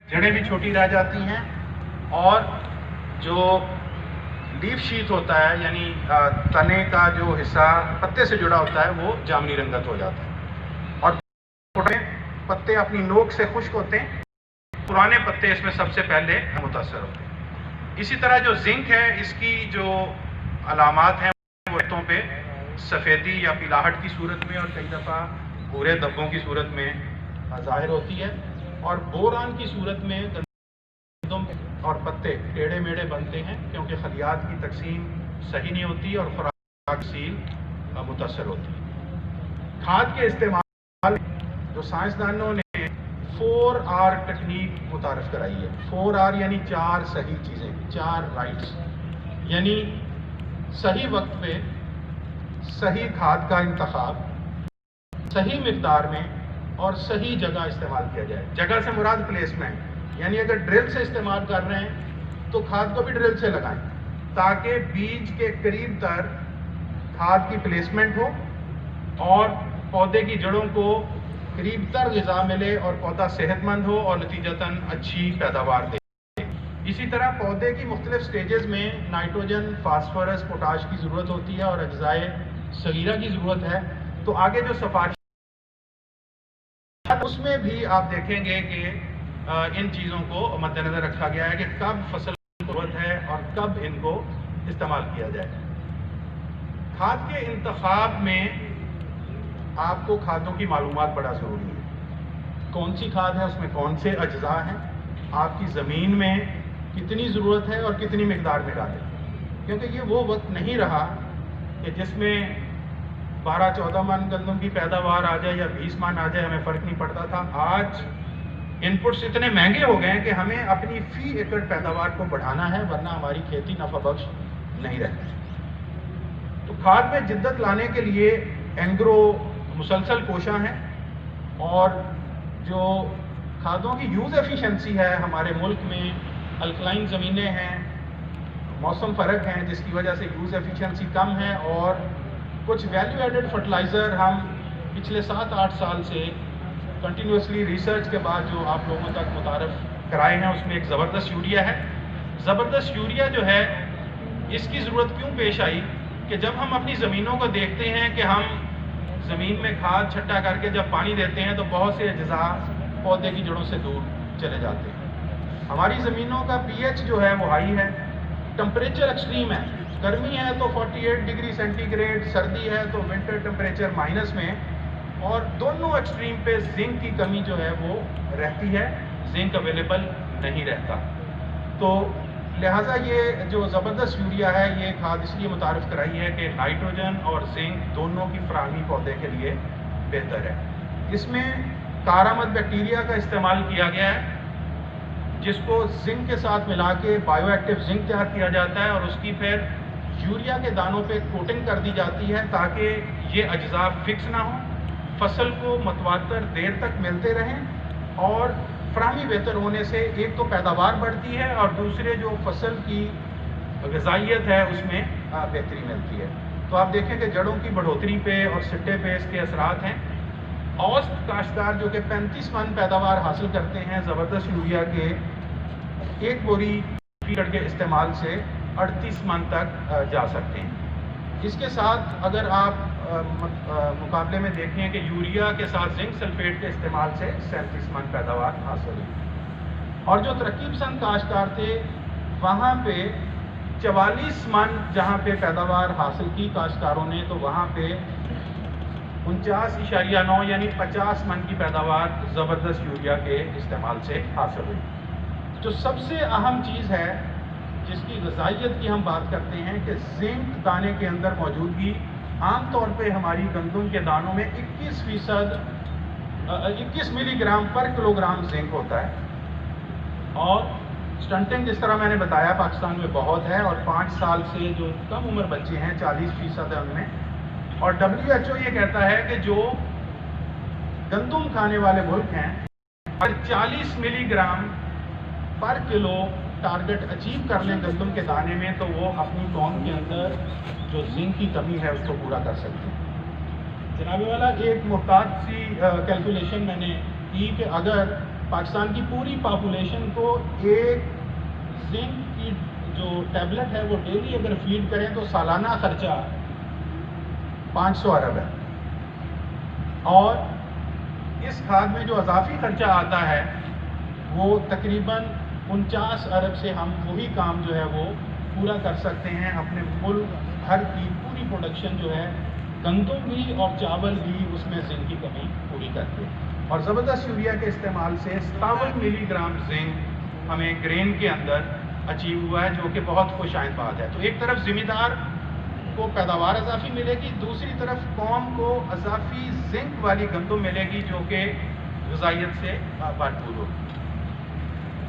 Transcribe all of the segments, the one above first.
जड़ें भी छोटी रह जाती हैं और जो लीफ शीट होता है यानी तने का जो हिस्सा पत्ते से जुड़ा होता है वो जामुनी रंगत हो जाता है और छोटे पत्ते अपनी नोक से खुश्क होते हैं, पुराने पत्ते इसमें सबसे पहले मुतासर होते हैं। इसी तरह जो जिंक है इसकी जो अलामात हैं वो पत्तों पे सफ़ेदी या पीलाहट की सूरत में और कई दफ़ा भूरे धब्बों की सूरत में ज़ाहिर होती है और बोरान की सूरत में गंदम और पत्ते टेढ़े मेढ़े बनते हैं क्योंकि खलियात की तकसीम सही नहीं होती और खुराक तकसील मुतासर होती है। खाद के इस्तेमाल जो साइंसदानों ने 4R टेक्निक मुतारफ़ कराई है। 4R यानी 4 सही चीज़ें, 4 राइट्स, यानी सही वक्त पे सही खाद का इंतखाब, सही मिकदार में और सही जगह इस्तेमाल किया जाए। जगह से मुराद प्लेसमेंट, यानी अगर ड्रिल से इस्तेमाल कर रहे हैं तो खाद को भी ड्रिल से लगाएं ताकि बीज के करीब तर खाद की प्लेसमेंट हो और पौधे की जड़ों को करीब तर ग़िज़ा मिले और पौधा सेहतमंद हो और नतीजतन अच्छी पैदावार दे। इसी तरह पौधे की मुख्तलिफ स्टेजेस में नाइट्रोजन, फास्फोरस, पोटाश की ज़रूरत होती है और अज्जाए सगीरा की ज़रूरत है। तो आगे जो सफारी उसमें भी आप देखेंगे कि इन चीज़ों को मद्देनज़र रखा गया है कि कब फसल की ज़रूरत है और कब इनको इस्तेमाल किया जाए। खाद के इंतखाब में आपको खादों की मालूमात बड़ा ज़रूरी है। कौन सी खाद है, उसमें कौन से अज्जा हैं, आपकी ज़मीन में कितनी ज़रूरत है और कितनी मिकदार में डालें, क्योंकि ये वो वक्त नहीं रहा कि जिसमें 12-14 मन गंदम की पैदावार आ जाए या 20 मन आ जाए, हमें फ़र्क नहीं पड़ता था। आज इनपुट्स इतने महंगे हो गए हैं कि हमें अपनी फ़ी एकड़ पैदावार को बढ़ाना है, वरना हमारी खेती नफ़ा बख्श नहीं रहती। तो खाद में जिद्दत लाने के लिए एंग्रो मुसलसल कोशां हैं और जो खादों की यूज़ एफिशिएंसी है हमारे मुल्क में अल्कलाइन ज़मीनें हैं, मौसम फ़र्क हैं जिसकी वजह से यूज़ एफिशिएंसी कम है और कुछ वैल्यू एडेड फर्टिलाइज़र हम पिछले 7-8 साल से कंटिन्यूसली रिसर्च के बाद जो आप लोगों तक मुतारफ़ कराए हैं उसमें एक ज़बरदस्त यूरिया है। ज़बरदस्त यूरिया जो है इसकी ज़रूरत क्यों पेश आई कि जब हम अपनी ज़मीनों को देखते हैं कि हम ज़मीन में खाद छट्टा करके जब पानी देते हैं तो बहुत से अज्जा पौधे की जड़ों से दूर चले जाते हैं। हमारी ज़मीनों का pH जो है वो हाई है, टेम्परेचर एक्सट्रीम है, गर्मी है तो 48 डिग्री सेंटीग्रेड, सर्दी है तो विंटर टेम्परेचर माइनस में, और दोनों एक्सट्रीम पे जिंक की कमी जो है वो रहती है, जिंक अवेलेबल नहीं रहता। तो लिहाजा ये जो ज़बरदस्त यूरिया है ये खाद इसलिए मुतारफ़ कराई है कि नाइट्रोजन और जिंक दोनों की फराहमी पौधे के लिए बेहतर है। इसमें कारआमद बैक्टीरिया का इस्तेमाल किया गया है जिसको जिंक के साथ मिला के बायो एक्टिव जिंक तैयार किया जाता है और उसकी फिर यूरिया के दानों पे कोटिंग कर दी जाती है ताकि ये अज्जा फिक्स ना हो, फसल को मतवातर देर तक मिलते रहें और फराहमी बेहतर होने से एक तो पैदावार बढ़ती है और दूसरे जो फसल की ग़िज़ाइयत है उसमें बेहतरी मिलती है। तो आप देखें कि जड़ों की बढ़ोतरी पे और सिट्टे पे इसके असरात हैं। औसत काश्तकार जो कि 35 मन पैदावार हासिल करते हैं ज़बरदस्त यूरिया के एक बोरी फीड के इस्तेमाल से 38 मन तक जा सकते हैं। इसके साथ अगर आप मुकाबले में देखें कि यूरिया के साथ जिंक सल्फेट के इस्तेमाल से 37 मन पैदावार हासिल हुई और जो तरक्की पसंद काश्तकार थे वहाँ पे 44 मन जहाँ पे पैदावार हासिल की काश्तकारों ने, तो वहाँ पे 49.9 यानी 50 मन की पैदावार ज़बरदस्त यूरिया के इस्तेमाल से हासिल हुई। जो सबसे अहम चीज़ है जिसकी ग़िज़ाइयत की हम बात करते हैं कि जिंक दाने के अंदर मौजूदगी आम तौर पे हमारी गंदम के दानों में 21 मिलीग्राम पर किलोग्राम जिंक होता है और स्टंटिंग जिस तरह मैंने बताया पाकिस्तान में बहुत है और 5 साल से जो कम उम्र बच्चे हैं 40% है उनमें, और WHO ये कहता है कि जो गंदम खाने वाले मुल्क हैं अगर 40 मिलीग्राम पर किलो टारगेट अचीव कर लें गंदम के दाने में तो वो अपनी कौम के अंदर जो जिंक की कमी है उसको पूरा कर सकते हैं। जनाब वाला एक मुहताज सी कैलकुलेशन मैंने की कि अगर पाकिस्तान की पूरी पॉपुलेशन को एक जिंक की जो टैबलेट है वो डेली अगर फीड करें तो सालाना खर्चा 500 अरब है, और इस खाद में जो अजाफी खर्चा आता है वो तकरीबन 49 अरब से हम वही काम जो है वो पूरा कर सकते हैं अपने मुल्क भर की पूरी प्रोडक्शन जो है, गंदम भी और चावल भी उसमें जिंक की कमी पूरी करके। और ज़बरदस्त यूरिया के इस्तेमाल से 57 मिलीग्राम जिंक हमें ग्रेन के अंदर अचीव हुआ है, जो कि बहुत खुशाइंद बात है। तो एक तरफ ज़िम्मेदार को पैदावार अजाफी मिलेगी, दूसरी तरफ कौम को अजाफी जिंक वाली गंदम मिलेगी जो कि ग़िज़ाइयत से भरपूर होगी।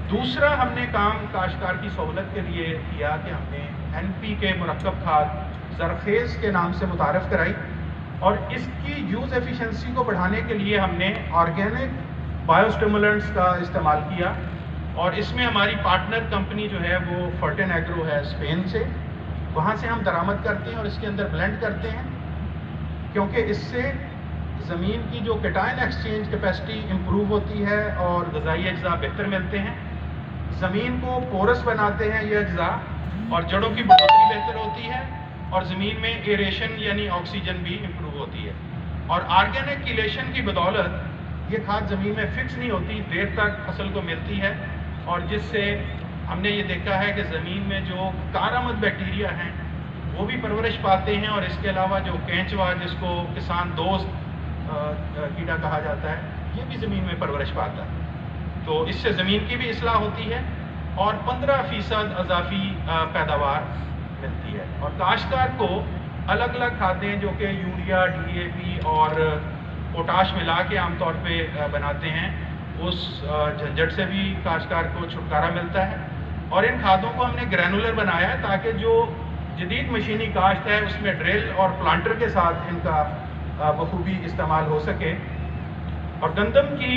दूसरा हमने काम काश्तकार की सहूलत के लिए किया कि हमने NPK मुरक्कब खाद ज़रखेज़ के नाम से मुतारफ़ कराई, और इसकी यूज़ एफिशिएंसी को बढ़ाने के लिए हमने ऑर्गेनिक बायोस्टिमुलेंट्स का इस्तेमाल किया, और इसमें हमारी पार्टनर कंपनी जो है वो फर्टिन एग्रो है स्पेन से, वहाँ से हम दरामद करते हैं और इसके अंदर ब्लेंड करते हैं, क्योंकि इससे ज़मीन की जो कैटायन एक्सचेंज कैपेसिटी इम्प्रूव होती है और ग़िज़ाई अज्जा बेहतर मिलते हैं, ज़मीन को पोरस बनाते हैं ये अज्जा, और जड़ों की बढ़ोतरी बेहतर होती है, और ज़मीन में एरेशन यानी ऑक्सीजन भी इम्प्रूव होती है। और ऑर्गेनिक कीलेशन की बदौलत ये खाद ज़मीन में फिक्स नहीं होती, देर तक फसल को मिलती है, और जिससे हमने ये देखा है कि ज़मीन में जो कारामद बैक्टीरिया हैं वो भी परवरिश पाते हैं, और इसके अलावा जो केंचुआ जिसको किसान दोस्त कीड़ा कहा जाता है, ये भी ज़मीन में परवरिश पाता है। तो इससे ज़मीन की भी इस्लाह होती है और 15% अजाफी पैदावार मिलती है। और काश्तकार को अलग अलग खादें जो कि यूरिया, DAP और पोटाश मिला के आमतौर पे बनाते हैं, उस झंझट से भी काश्तकार को छुटकारा मिलता है। और इन खादों को हमने ग्रैनुलर बनाया है ताकि जो जदीद मशीनी काश्त है उसमें ड्रिल और प्लांटर के साथ इनका बखूबी इस्तेमाल हो सके। और गंदम की